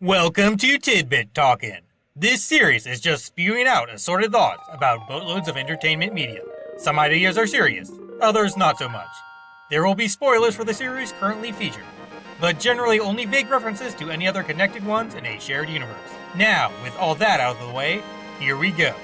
Welcome to Tidbit Talkin. This series is just spewing out assorted thoughts about boatloads of entertainment media. Some ideas are serious, others not so much. There will be spoilers for the series currently featured, but generally only vague references to any other connected ones in a shared universe. Now, with all that out of the way, here we go.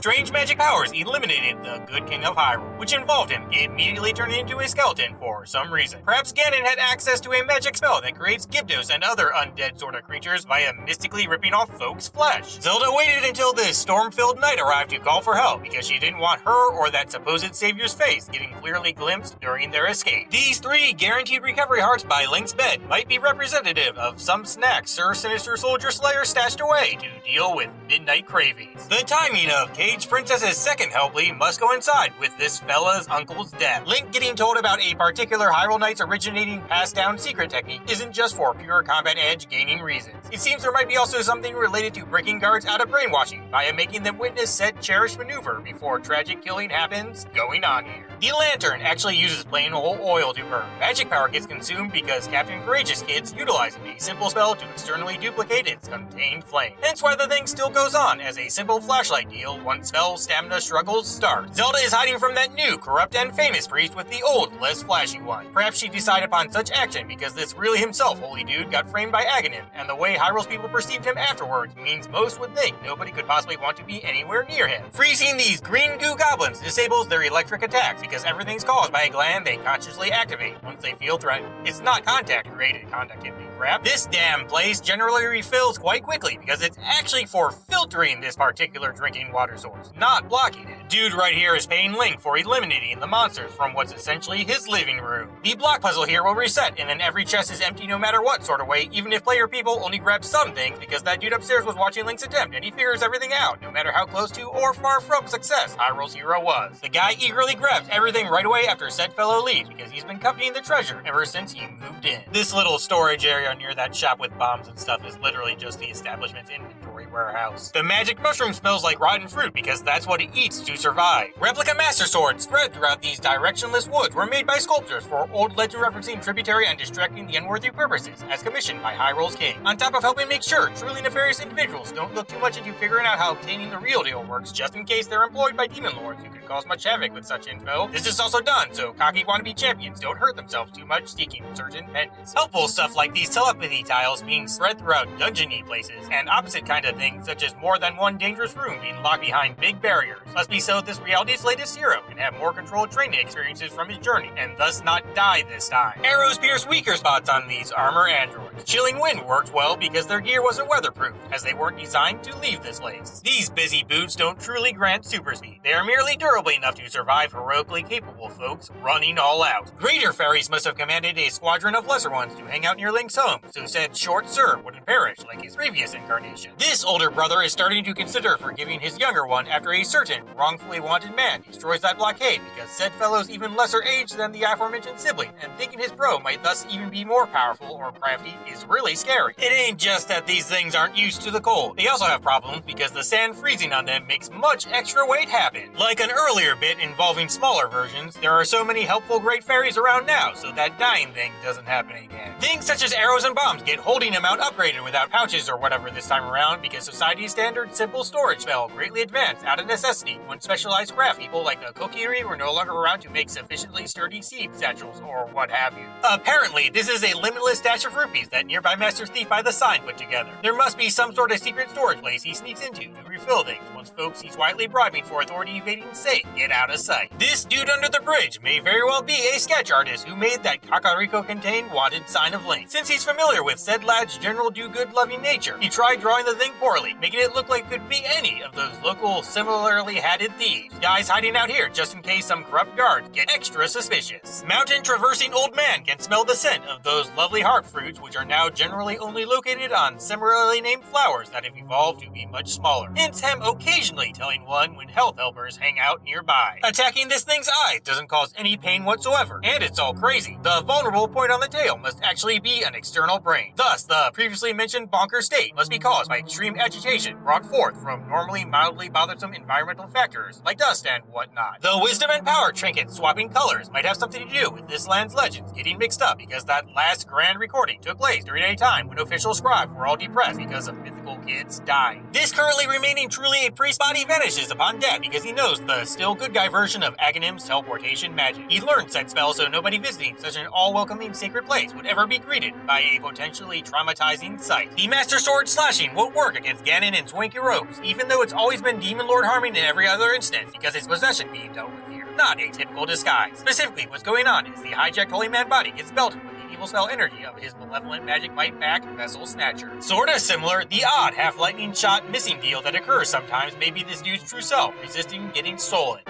Strange magic powers eliminated the good king of Hyrule, which involved him immediately turning into a skeleton for some reason. Perhaps Ganon had access to a magic spell that creates Gyptos and other undead sort of creatures via mystically ripping off folks' flesh. Zelda waited until this storm-filled night arrived to call for help because she didn't want her or that supposed savior's face getting clearly glimpsed during their escape. These 3 guaranteed recovery hearts by Link's bed might be representative of some snack Sir Sinister Soldier Slayer stashed away to deal with midnight cravings. The timing of Cage Princess's second help lead must coincide with this fella's uncle's death. Link getting told about a particular Hyrule Knight's originating passed-down secret technique isn't just for pure combat edge gaining reasons. It seems there might be also something related to breaking guards out of brainwashing via making them witness said cherished maneuver before tragic killing happens going on here. The lantern actually uses plain old oil to burn. Magic power gets consumed because Captain Courageous Kids utilizing a simple spell to externally duplicate its contained flame. Hence why the thing still goes on as a simple flashlight deal once spell stamina struggles start. Zelda is hiding from that new, corrupt and famous priest with the old, less flashy one. Perhaps she decided upon such action because this really himself holy dude got framed by Aghanim, and the way Hyrule's people perceived him afterwards means most would think nobody could possibly want to be anywhere near him. Freezing these green goo goblins disables their electric attacks because everything's caused by a gland they consciously activate once they feel threatened. It's not contact-related conductivity crap. This damn place generally refills quite quickly because it's actually for filtering this particular drinking water source, not blocking it. Dude right here is paying Link for eliminating the monsters from what's essentially his living room. The block puzzle here will reset, and then every chest is empty no matter what sort of way, even if player people only grab some things because that dude upstairs was watching Link's attempt and he figures everything out, no matter how close to or far from success Hyrule's hero was. The guy eagerly grabs everything right away after said fellow leaves because he's been coveting the treasure ever since he moved in. This little storage area near that shop with bombs and stuff is literally just the establishment's inventory warehouse. The magic mushroom smells like rotten fruit because that's what it eats to survive. Replica master swords spread throughout these directionless woods were made by sculptors for old legend referencing tributary and distracting the unworthy purposes as commissioned by Hyrule's king. On top of helping make sure truly nefarious individuals don't look too much into figuring out how obtaining the real deal works just in case they're employed by demon lords who could cause much havoc with such info. This is also done so cocky wannabe champions don't hurt themselves too much seeking certain pendants. Helpful stuff like these telepathy tiles being spread throughout dungeony places, and opposite kind of things such as more than one dangerous room being locked behind big barriers. Must be so this reality's latest hero can have more controlled training experiences from his journey and thus not die this time. Arrows pierce weaker spots on these armor androids. Chilling wind worked well because their gear wasn't weatherproof, as they weren't designed to leave this place. These busy boots don't truly grant super speed. They are merely durable enough to survive heroically capable folks running all out. Greater fairies must have commanded a squadron of lesser ones to hang out near Link's home, so said short sir wouldn't perish like his previous incarnation. This older brother is starting to consider forgiving his younger one after a certain wrongfully wanted man destroys that blockade because said fellow's even lesser age than the aforementioned sibling, and thinking his bro might thus even be more powerful or crafty is really scary. It ain't just that these things aren't used to the cold. They also have problems because the sand freezing on them makes much extra weight happen. Like an earlier bit involving smaller versions, there are so many helpful great fairies around now so that dying thing doesn't happen again. Things such as arrows and bombs get holding amount upgraded without pouches or whatever this time around because society's standard simple storage spell greatly advanced out of necessity when specialized craft people like the Kokiri were no longer around to make sufficiently sturdy seed satchels or what have you. Apparently, this is a limitless stash of rupees that nearby Master Thief by the sign put together. There must be some sort of secret storage place he sneaks into to refill things once folks he's quietly bribing for authority evading say get out of sight. This dude under the bridge may very well be a sketch artist who made that Kakariko contained wanted sign of Link. Since he's familiar with said lad's general do-good loving nature, he tried drawing the thing poorly, making it look like it could be any of those local similarly hatted thieves. Guys hiding out here just in case some corrupt guards get extra suspicious. Mountain traversing old man can smell the scent of those lovely harp fruits which are now generally only located on similarly named flowers that have evolved to be much smaller. hints him occasionally telling one when health helpers hang out nearby. Attacking this thing's eyes doesn't cause any pain whatsoever, and it's all crazy. The vulnerable point on the tail must actually be an external brain. Thus, the previously mentioned bonker state must be caused by extreme agitation brought forth from normally mildly bothersome environmental factors like dust and whatnot. The wisdom and power trinket swapping colors might have something to do with this land's legends getting mixed up because that last grand recording took place during a time when official scribes were all depressed because of mythical kids dying. This currently remaining truly a priest body vanishes upon death because he knows the still good guy version of Aghanim's teleportation magic. He learned said spell so nobody visiting such an all-welcoming sacred place would ever be greeted by a potentially traumatizing sight. The Master Sword slashing won't work against Ganon and swanky robes, even though it's always been Demon Lord harming in every other instance because it's possession being dealt with here, not a typical disguise. Specifically, what's going on is the hijacked Holy Man body gets belted with the evil spell energy of his malevolent magic might back Vessel Snatcher. Sorta similar, the odd half-lightning shot missing deal that occurs sometimes may be this dude's true self, resisting getting stolen.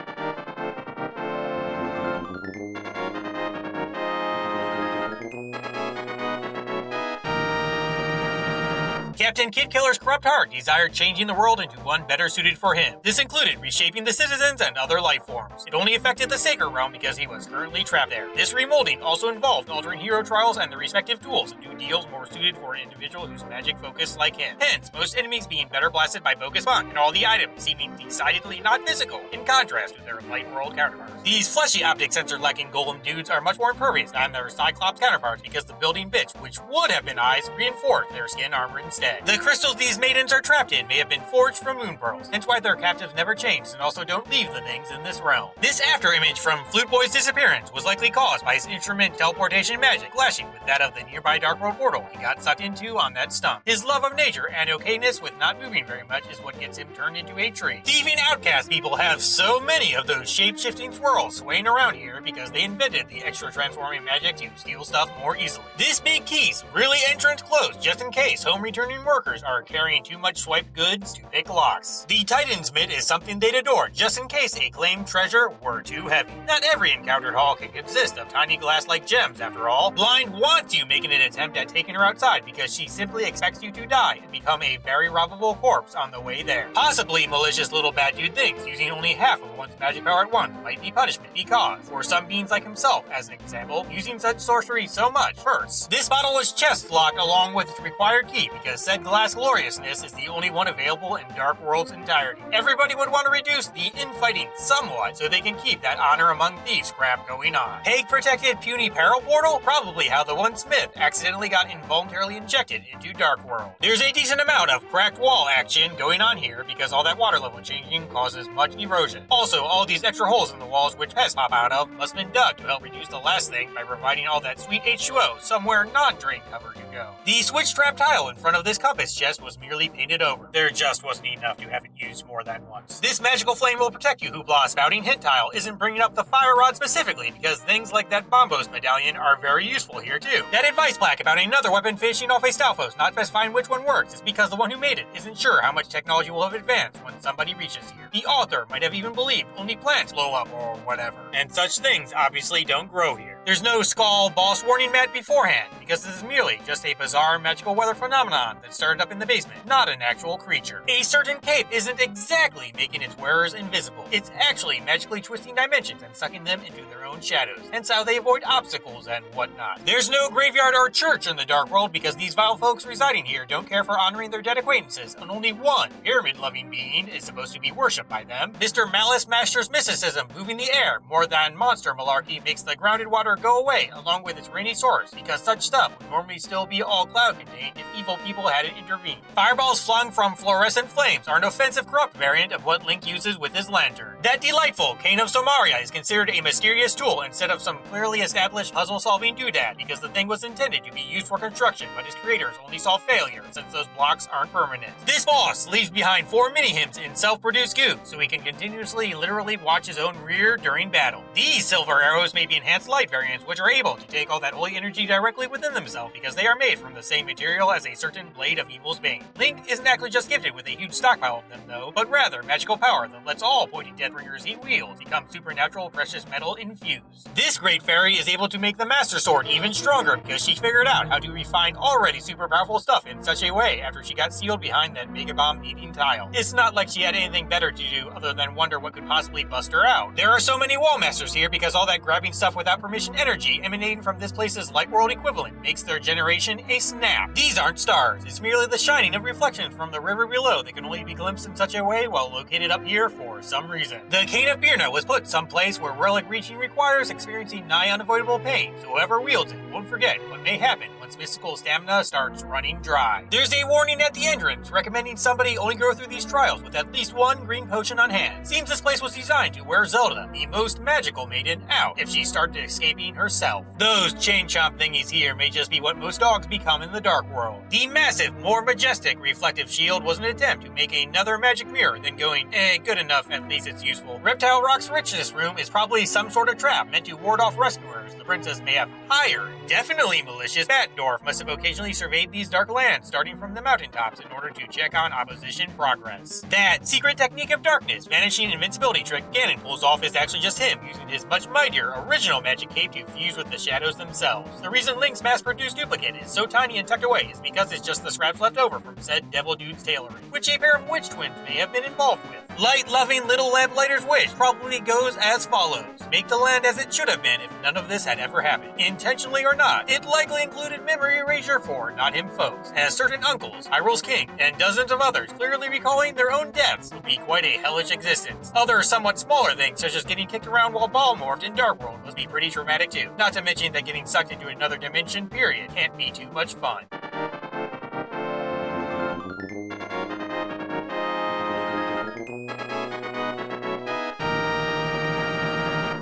Captain Kid Killer's corrupt heart desired changing the world into one better suited for him. This included reshaping the citizens and other life forms. It only affected the Sacred Realm because he was currently trapped there. This remolding also involved altering hero trials and the respective tools to do deals more suited for an individual whose magic focus like him. Hence, most enemies being better blasted by Bogus Funk and all the items seeming decidedly not physical, in contrast to their light world counterparts. These fleshy optic sensor lacking golem dudes are much more impervious than their Cyclops counterparts because the building bits, which would have been eyes, reinforced their skin armor instead. The crystals these maidens are trapped in may have been forged from moon pearls, hence why their captives never changed and also don't leave the things in this realm. This after image from Flute Boy's disappearance was likely caused by his instrument teleportation magic clashing with that of the nearby Dark World portal he got sucked into on that stump. His love of nature and okayness with not moving very much is what gets him turned into a tree. Thieving outcast people have so many of those shape-shifting swirls swaying around here because they invented the extra transforming magic to steal stuff more easily. This big key's really entrance closed just in case home returning workers are carrying too much swiped goods to pick locks. The Titan's Mitt is something they'd adore just in case a claimed treasure were too heavy. Not every encountered haul can consist of tiny glass-like gems after all. Blind wants you making an attempt at taking her outside because she simply expects you to die and become a very robbable corpse on the way there. Possibly malicious little bad dude thinks using only half of one's magic power at once might be punishment because, for some beings like himself as an example, using such sorcery so much hurts. This bottle was chest locked along with its required key because said glass gloriousness is the only one available in Dark World's entirety. Everybody would want to reduce the infighting somewhat so they can keep that honor among thieves crap going on. Hague-protected puny peril portal? Probably how the one Smith accidentally got involuntarily injected into Dark World. There's a decent amount of cracked wall action going on here because all that water level changing causes much erosion. Also, all these extra holes in the walls which pests pop out of must have been dug to help reduce the last thing by providing all that sweet H2O somewhere non-drain cover to go. The switch trap tile in front of this compass chest was merely painted over. There just wasn't enough to have it used more than once. This magical flame will protect you, Hoopla spouting hint tile isn't bringing up the fire rod specifically because things like that Bombos medallion are very useful here too. That advice plaque about another weapon finishing off a Stalfos not specifying which one works is because the one who made it isn't sure how much technology will have advanced when somebody reaches here. The author might have even believed only plants blow up or whatever. And such things obviously don't grow here. There's no Skull boss warning mat beforehand, because this is merely just a bizarre magical weather phenomenon that started up in the basement, not an actual creature. A certain cape isn't exactly making its wearers invisible. It's actually magically twisting dimensions and sucking them into their own shadows, hence how they avoid obstacles and whatnot. There's no graveyard or church in the Dark World because these vile folks residing here don't care for honoring their dead acquaintances, and only one pyramid-loving being is supposed to be worshipped by them. Mr. Malice Master's mysticism moving the air more than monster malarkey makes the grounded water go away along with its rainy source because such stuff would normally still be all cloud contained if evil people hadn't intervened. Fireballs flung from fluorescent flames are an offensive corrupt variant of what Link uses with his lantern. That delightful Cane of Somaria is considered a mysterious tool instead of some clearly established puzzle-solving doodad because the thing was intended to be used for construction, but its creators only saw failure since those blocks aren't permanent. This boss leaves behind 4 mini-hymns in self-produced goo so he can continuously literally watch his own rear during battle. These silver arrows may be enhanced light variants variants which are able to take all that holy energy directly within themselves because they are made from the same material as a certain blade of evil's bane. Link isn't actually just gifted with a huge stockpile of them though, but rather magical power that lets all pointy Deathbringers he wields become supernatural precious metal infused. This great fairy is able to make the Master Sword even stronger because she figured out how to refine already super powerful stuff in such a way after she got sealed behind that Mega Bomb needing tile. It's not like she had anything better to do other than wonder what could possibly bust her out. There are so many wall masters here because all that grabbing stuff without permission energy emanating from this place's light world equivalent makes their generation a snap. These aren't stars, it's merely the shining of reflections from the river below that can only be glimpsed in such a way while located up here for some reason. The Cane of Birna was put someplace where relic reaching requires experiencing nigh unavoidable pain, so whoever wields it won't forget what may happen once mystical stamina starts running dry. There's a warning at the entrance recommending somebody only go through these trials with at least one green potion on hand. Seems this place was designed to wear Zelda, the most magical maiden, out if she started escaping herself. Those chain chomp thingies here may just be what most dogs become in the dark world. The massive, more majestic reflective shield was an attempt to make another magic mirror than going, good enough, at least it's useful. Reptile Rock's richness room is probably some sort of trap meant to ward off rescuers the princess may have hired. Definitely malicious. Batdorf must have occasionally surveyed these dark lands, starting from the mountaintops in order to check on opposition progress. That secret technique of darkness, vanishing invincibility trick Ganon pulls off is actually just him using his much mightier original magic cape to fuse with the shadows themselves. The reason Link's mass-produced duplicate is so tiny and tucked away is because it's just the scraps left over from said devil dude's tailoring, which a pair of witch twins may have been involved with. Light-loving little lamplighter's wish probably goes as follows. Make the land as it should have been if none of this had ever happened. Intentionally or not, it likely included memory erasure for not him folks, as certain uncles, Hyrule's king, and dozens of others clearly recalling their own deaths would be quite a hellish existence. Other somewhat smaller things, such as getting kicked around while ball morphed in Dark World, must be pretty traumatic too. Not to mention that getting sucked into another dimension, period, can't be too much fun.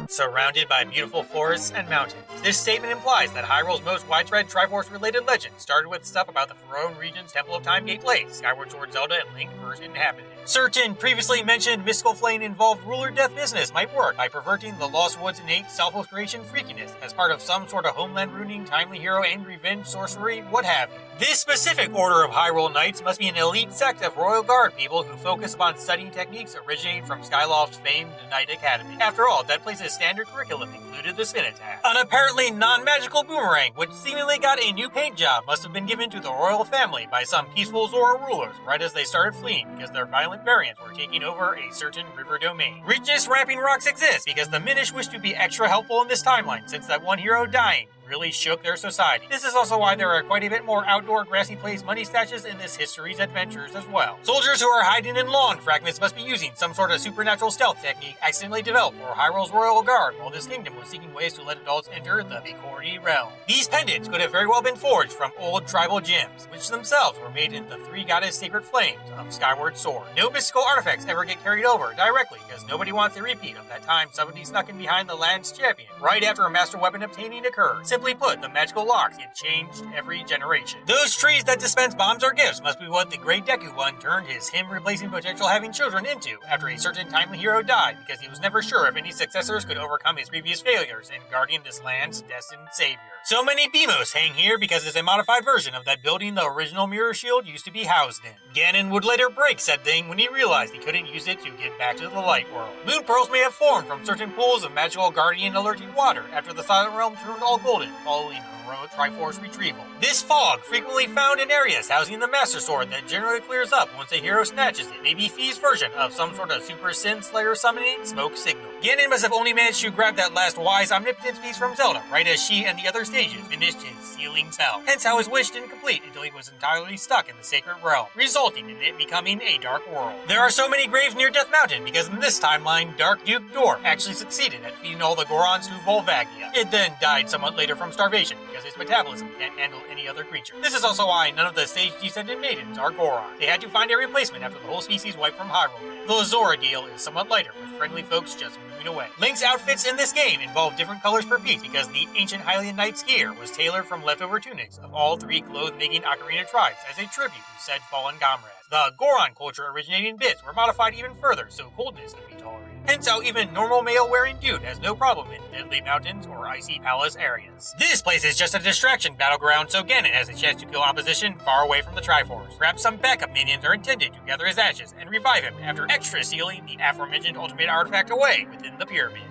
Surrounded by beautiful forests and mountains. This statement implies that Hyrule's most widespread Triforce-related legend started with stuff about the Faroan region's Temple of Time Gate Place, Skyward Sword Zelda and Link first inhabited. Certain previously mentioned mystical flame-involved ruler-death business might work by perverting the Lost Woods' innate self-creation freakiness as part of some sort of homeland-ruining, timely hero and revenge sorcery, what have you. This specific order of Hyrule Knights must be an elite sect of Royal Guard people who focus upon studying techniques originating from Skyloft's famed Knight Academy. After all, that place's standard curriculum included the spin attack. An apparently non-magical boomerang, which seemingly got a new paint job, must have been given to the royal family by some peaceful Zora rulers right as they started fleeing because their violent variants were taking over a certain river domain. Richness Ramping Rocks exists because the Minish wish to be extra helpful in this timeline since that one hero dying really shook their society. This is also why there are quite a bit more outdoor grassy place money stashes in this history's adventures as well. Soldiers who are hiding in lawn fragments must be using some sort of supernatural stealth technique accidentally developed for Hyrule's Royal Guard while this kingdom was seeking ways to let adults enter the Vicordi realm. These pendants could have very well been forged from old tribal gems, which themselves were made in the three goddess sacred flames of Skyward Sword. No mystical artifacts ever get carried over directly because nobody wants a repeat of that time somebody snuck in behind the land's champion right after a master weapon obtaining occurred. Simply put, the magical locks get changed every generation. Those trees that dispense bombs or gifts must be what the Great Deku One turned his him-replacing potential having children into after a certain timely hero died because he was never sure if any successors could overcome his previous failures in guarding this land's destined savior. So many Beamos hang here because it's a modified version of that building the original Mirror Shield used to be housed in. Ganon would later break said thing when he realized he couldn't use it to get back to the light world. Moon pearls may have formed from certain pools of magical guardian alerting water after the Silent Realm turned all golden following heroic Triforce retrieval. This fog, frequently found in areas housing the Master Sword that generally clears up once a hero snatches it, may be Fi's version of some sort of Super Sin Slayer summoning smoke signal. Ganon must have only managed to grab that last wise omnipotence piece from Zelda right as she and the other stages finished his sealing spell. Hence how his wish didn't complete until he was entirely stuck in the sacred realm, resulting in it becoming a dark world. There are so many graves near Death Mountain because in this timeline, Dark Duke Dwarf actually succeeded at feeding all the Gorons to Volvagia. It then died somewhat later from starvation because its metabolism can't handle any other creature. This is also why none of the sage-descended maidens are Goron. They had to find a replacement after the whole species wiped from Hyrule. The Zora deal is somewhat lighter, with friendly folks just moving away. Link's outfits in this game involve different colors per piece because the ancient Hylian Knight's gear was tailored from leftover tunics of all three cloth-making Ocarina tribes as a tribute to said fallen comrades. The Goron culture originating bits were modified even further so coldness could be tolerated. Hence how even normal mail-wearing dude has no problem in deadly mountains or icy palace areas. This place is just a distraction battleground so Ganon has a chance to kill opposition far away from the Triforce. Perhaps some backup minions are intended to gather his ashes and revive him after extra sealing the aforementioned ultimate artifact away within the pyramid.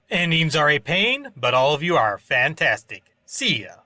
Endings are a pain, but all of you are fantastic. See ya.